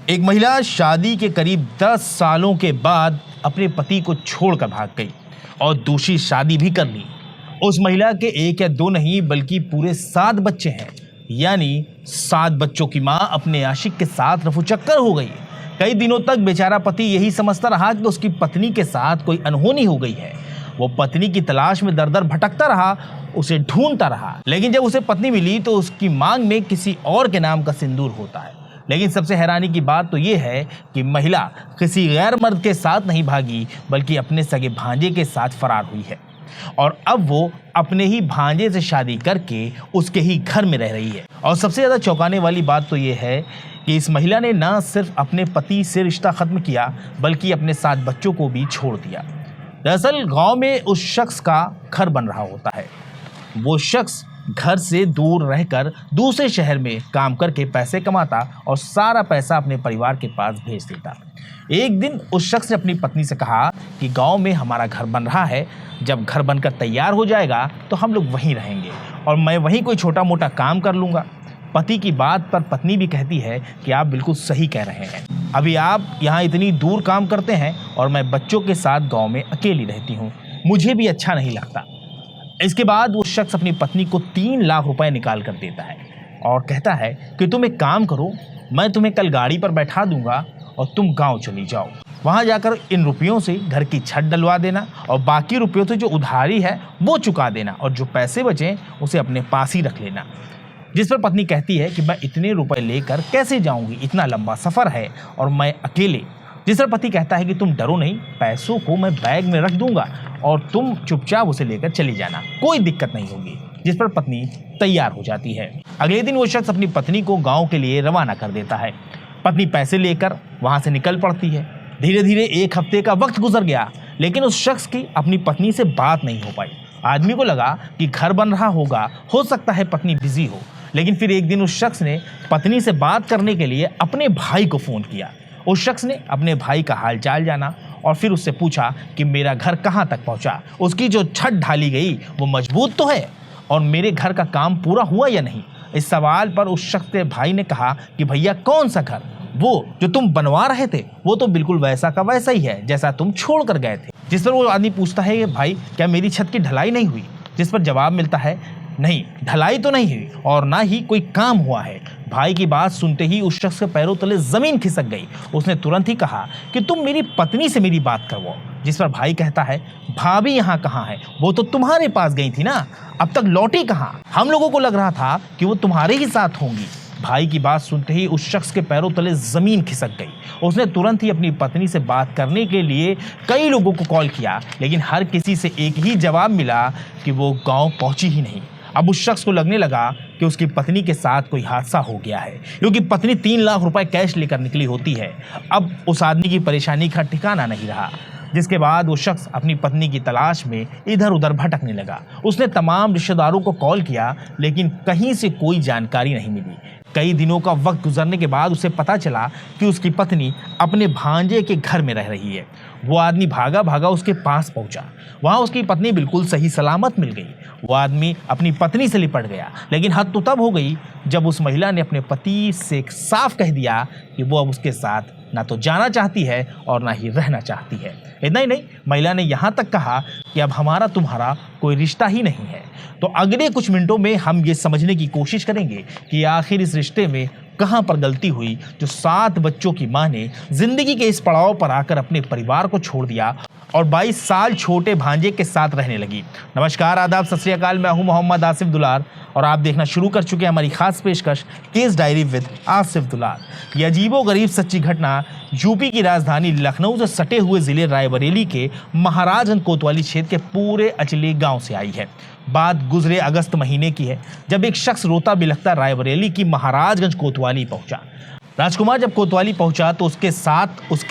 एक महिला शादी के करीब 10 सालों के बाद अपने पति को छोड़कर भाग गई और दूसरी शादी भी कर ली। उस महिला के एक या दो नहीं बल्कि पूरे 7 बच्चे हैं, यानी 7 बच्चों की मां अपने आशिक के साथ रफूचक्कर हो गई। कई दिनों तक बेचारा पति यही समझता रहा कि उसकी पत्नी के साथ कोई अनहोनी हो गई है। वो पत्नी की तलाश में दर दर भटकता रहा, उसे ढूंढता रहा, लेकिन जब उसे पत्नी मिली तो उसकी मांग में किसी और के नाम का सिंदूर होता है। लेकिन सबसे हैरानी की बात तो ये है कि महिला किसी गैर मर्द के साथ नहीं भागी बल्कि अपने सगे भांजे के साथ फरार हुई है और अब वो अपने ही भांजे से शादी करके उसके ही घर में रह रही है। और सबसे ज्यादा चौंकाने वाली बात तो ये है कि इस महिला ने न सिर्फ अपने पति से रिश्ता खत्म किया बल्कि अपने 7 बच्चों को भी छोड़ दिया। दरअसल गांव में उस शख्स का घर बन रहा होता है। वो शख्स घर से दूर रहकर दूसरे शहर में काम करके पैसे कमाता और सारा पैसा अपने परिवार के पास भेज देता। एक दिन उस शख्स ने अपनी पत्नी से कहा कि गांव में हमारा घर बन रहा है, जब घर बनकर तैयार हो जाएगा तो हम लोग वहीं रहेंगे और मैं वहीं कोई छोटा मोटा काम कर लूँगा। पति की बात पर पत्नी भी कहती है कि आप बिल्कुल सही कह रहे हैं, अभी आप यहाँ इतनी दूर काम करते हैं और मैं बच्चों के साथ गाँव में अकेली रहती हूँ, मुझे भी अच्छा नहीं लगता। इसके बाद वो शख्स अपनी पत्नी को 3 लाख रुपए निकाल कर देता है और कहता है कि तुम एक काम करो, मैं तुम्हें कल गाड़ी पर बैठा दूंगा और तुम गांव चली जाओ। वहां जाकर इन रुपयों से घर की छत डलवा देना और बाकी रुपयों से जो उधारी है वो चुका देना और जो पैसे बचे उसे अपने पास ही रख लेना। जिस पर पत्नी कहती है कि मैं इतने रुपए लेकर कैसे जाऊंगी, इतना लंबा सफर है और मैं अकेले। जिस पर पति कहता है कि तुम डरो नहीं, पैसों को मैं बैग में रख दूंगा और तुम चुपचाप उसे लेकर चली जाना, कोई दिक्कत नहीं होगी। जिस पर पत्नी तैयार हो जाती है। अगले दिन वो शख्स अपनी पत्नी को गांव के लिए रवाना कर देता है। पत्नी पैसे लेकर वहां से निकल पड़ती है। धीरे धीरे 1 हफ्ते का वक्त गुजर गया, लेकिन उस शख्स की अपनी पत्नी से बात नहीं हो पाई। आदमी को लगा कि घर बन रहा होगा, हो सकता है पत्नी बिजी हो। लेकिन फिर एक दिन उस शख्स ने पत्नी से बात करने के लिए अपने भाई को फोन किया। उस शख्स ने अपने भाई का हालचाल जाना और फिर उससे पूछा कि मेरा घर कहाँ तक पहुँचा, उसकी जो छत ढाली गई वो मजबूत तो है और मेरे घर का काम पूरा हुआ या नहीं। इस सवाल पर उस शख्स के भाई ने कहा कि भैया कौन सा घर, वो जो तुम बनवा रहे थे वो तो बिल्कुल वैसा का वैसा ही है जैसा तुम छोड़ कर गए थे। जिस पर वो आदमी पूछता है भाई क्या मेरी छत की ढलाई नहीं हुई, जिस पर जवाब मिलता है नहीं, ढलाई तो नहीं हुई और ना ही कोई काम हुआ है। भाई की बात सुनते ही उस शख्स के पैरों तले जमीन खिसक गई। उसने तुरंत ही कहा कि तुम मेरी पत्नी से मेरी बात करवाओ। जिस पर भाई कहता है भाभी यहाँ कहाँ है, वो तो तुम्हारे पास गई थी ना, अब तक लौटी कहाँ, हम लोगों को लग रहा था कि वो तुम्हारे ही साथ होंगी। भाई की बात सुनते ही उस शख्स के पैरों तले जमीन खिसक गई। उसने तुरंत ही अपनी पत्नी से बात करने के लिए कई लोगों को कॉल किया, लेकिन हर किसी से एक ही जवाब मिला कि वो गाँव पहुंची ही नहीं। अब उस शख्स को लगने लगा कि उसकी पत्नी के साथ कोई हादसा हो गया है, क्योंकि पत्नी 3 लाख रुपए कैश लेकर निकली होती है। अब उस आदमी की परेशानी का ठिकाना नहीं रहा। जिसके बाद वो शख्स अपनी पत्नी की तलाश में इधर उधर भटकने लगा। उसने तमाम रिश्तेदारों को कॉल किया, लेकिन कहीं से कोई जानकारी नहीं मिली। कई दिनों का वक्त गुजरने के बाद उसे पता चला कि उसकी पत्नी अपने भांजे के घर में रह रही है। वो आदमी भागा भागा उसके पास पहुंचा। वहां उसकी पत्नी बिल्कुल सही सलामत मिल गई। वो आदमी अपनी पत्नी से लिपट गया, लेकिन हद तो तब हो गई जब उस महिला ने अपने पति से साफ कह दिया कि वो अब उसके साथ ना तो जाना चाहती है और ना ही रहना चाहती है। इतना ही नहीं, महिला ने यहाँ तक कहा कि अब हमारा तुम्हारा कोई रिश्ता ही नहीं है। तो अगले कुछ मिनटों में हम ये समझने की कोशिश करेंगे कि आखिर इस रिश्ते में कहां पर गलती हुई जो 7 बच्चों की मां ने जिंदगी के इस पड़ाव पर आकर अपने परिवार को छोड़ दिया और 22 साल छोटे भांजे के साथ रहने लगी। नमस्कार, आदाब, सत श्री अकाल। मैं हूं मोहम्मद आसिफ दुलार और आप देखना शुरू कर चुके हैं हमारी खास पेशकश केस डायरी विद आसिफ दुलार। यह अजीबोगरीब सच्ची घटना यूपी की राजधानी लखनऊ से सटे हुए जिले रायबरेली के महाराजगंज कोतवाली क्षेत्र के पूरे अचले गांव से आई है। बात गुजरे अगस्त महीने की है, जब एक शख्स रोता बिलखता रायबरेली की महाराजगंज कोतवाली पहुंचा। राजकुमार जब कोतवाली पहुंचा तो उसके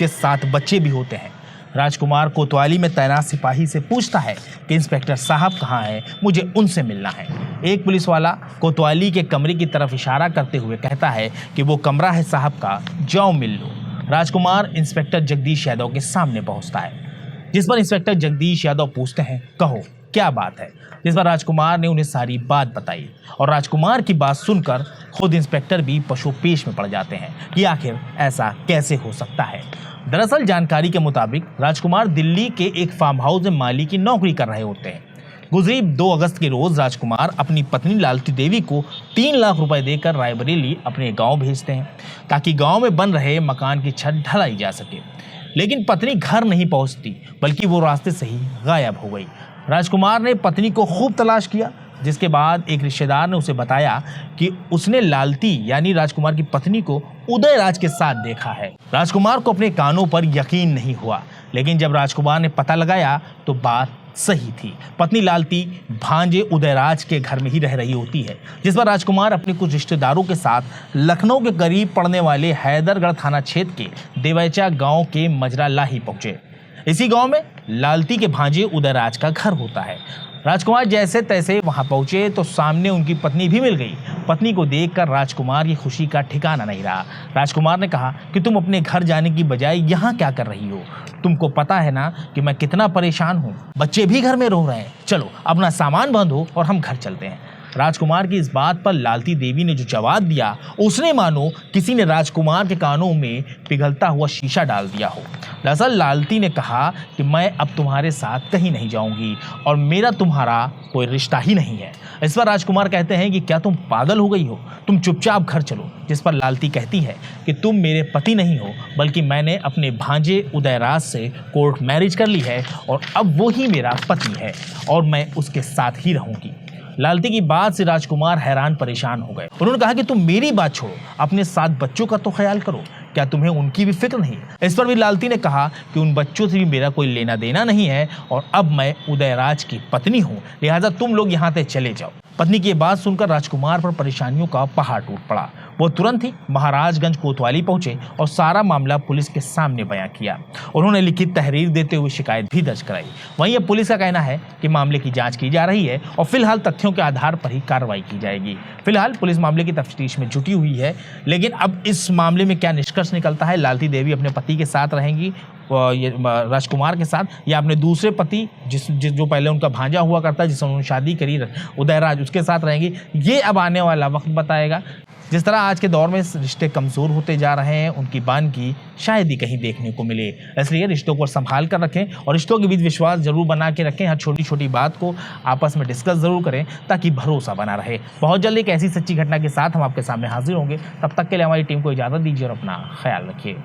साथ बच्चे भी होते हैं। राजकुमार कोतवाली में तैनात सिपाही से पूछता है कि इंस्पेक्टर साहब कहाँ हैं, मुझे उनसे मिलना है। एक पुलिस वाला कोतवाली के कमरे की तरफ इशारा करते हुए कहता है कि वो कमरा है साहब का, जाओ मिल लो। राजकुमार इंस्पेक्टर जगदीश यादव के सामने पहुंचता है, जिस पर इंस्पेक्टर जगदीश यादव पूछते हैं कहो क्या बात है, जिस पर राजकुमार ने उन्हें सारी बात बताई। और राजकुमार की बात सुनकर खुद इंस्पेक्टर भी पशुपेश में पड़ जाते हैं कि आखिर ऐसा कैसे हो सकता है। दरअसल जानकारी के मुताबिक राजकुमार दिल्ली के एक फार्म हाउस में माली की नौकरी कर रहे होते हैं। गुजरी 2 अगस्त के रोज राजकुमार अपनी पत्नी लालती देवी को 3 लाख रुपए देकर रायबरेली अपने गांव भेजते हैं ताकि गांव में बन रहे मकान की छत ढलाई जा सके। लेकिन पत्नी घर नहीं पहुंचती, बल्कि वो रास्ते से ही गायब हो गई। राजकुमार ने पत्नी को खूब तलाश किया, जिसके बाद एक रिश्तेदार ने उसे बताया कि उसने लालती यानी राजकुमार की पत्नी को उदयराज के साथ देखा है। राजकुमार को अपने कानों पर यकीन नहीं हुआ, लेकिन जब राजकुमार ने पता लगाया तो बात सही थी। पत्नी लालती भांजे उदयराज के घर में ही रह रही होती है, जिस पर राजकुमार अपने कुछ रिश्तेदारों के साथ लखनऊ के करीब पड़ने वाले हैदरगढ़ थाना क्षेत्र के देवैचा गांव के मजरा लाही पहुंचे। इसी गांव में लालती के भांजे उदयराज का घर होता है। राजकुमार जैसे तैसे वहां पहुंचे तो सामने उनकी पत्नी भी मिल गई। पत्नी को देखकर राजकुमार की खुशी का ठिकाना नहीं रहा। राजकुमार ने कहा कि तुम अपने घर जाने की बजाय यहाँ क्या कर रही हो? तुमको पता है ना कि मैं कितना परेशान हूँ, बच्चे भी घर में रो रहे हैं। चलो अपना सामान बांधो और हम घर चलते हैं। राजकुमार की इस बात पर लालती देवी ने जो जवाब दिया, उसने मानो किसी ने राजकुमार के कानों में पिघलता हुआ शीशा डाल दिया हो। दरअसल लालती ने कहा कि मैं अब तुम्हारे साथ कहीं नहीं जाऊंगी और मेरा तुम्हारा कोई रिश्ता ही नहीं है। इस पर राजकुमार कहते हैं कि क्या तुम पागल हो गई हो, तुम चुपचाप घर चलो। जिस पर लालती कहती है कि तुम मेरे पति नहीं हो, बल्कि मैंने अपने भांजे उदयराज से कोर्ट मैरिज कर ली है और अब वो ही मेरा पति है और मैं उसके साथ ही रहूंगी। लालती की बात से राजकुमार हैरान परेशान हो गए। उन्होंने कहा कि तुम मेरी बात छोड़ो, अपने 7 बच्चों का तो ख्याल करो, क्या तुम्हें उनकी भी फिक्र नहीं? इस पर भी लालती ने कहा कि उन बच्चों से भी मेरा कोई लेना देना नहीं है और अब मैं उदयराज की पत्नी हूँ, लिहाजा तुम लोग यहाँ से चले जाओ। पत्नी की बात सुनकर राजकुमार पर परेशानियों का पहाड़ टूट पड़ा। वो तुरंत ही महाराजगंज कोतवाली पहुंचे और सारा मामला पुलिस के सामने बयां किया। उन्होंने लिखित तहरीर देते हुए शिकायत भी दर्ज कराई। वहीं अब पुलिस का कहना है कि मामले की जांच की जा रही है और फिलहाल तथ्यों के आधार पर ही कार्रवाई की जाएगी। फिलहाल पुलिस मामले की तफ्तीश में जुटी हुई है, लेकिन अब इस मामले में क्या निष्कर्ष निकलता है, लालती देवी अपने पति के साथ रहेंगी राजकुमार के साथ, या अपने दूसरे पति जो पहले उनका भांजा हुआ करता है जिससे उन्होंने शादी करी उदयराज, उसके साथ रहेंगी, ये अब आने वाला वक्त बताएगा। जिस तरह आज के दौर में रिश्ते कमज़ोर होते जा रहे हैं, उनकी बानगी शायद ही कहीं देखने को मिले। इसलिए रिश्तों को संभाल कर रखें और रिश्तों के बीच विश्वास जरूर बना के रखें। हर छोटी छोटी बात को आपस में डिस्कस ज़रूर करें ताकि भरोसा बना रहे। बहुत जल्द एक ऐसी सच्ची घटना के साथ हम आपके सामने हाजिर होंगे। तब तक के लिए हमारी टीम को इजाज़त दीजिए और अपना ख्याल रखिए।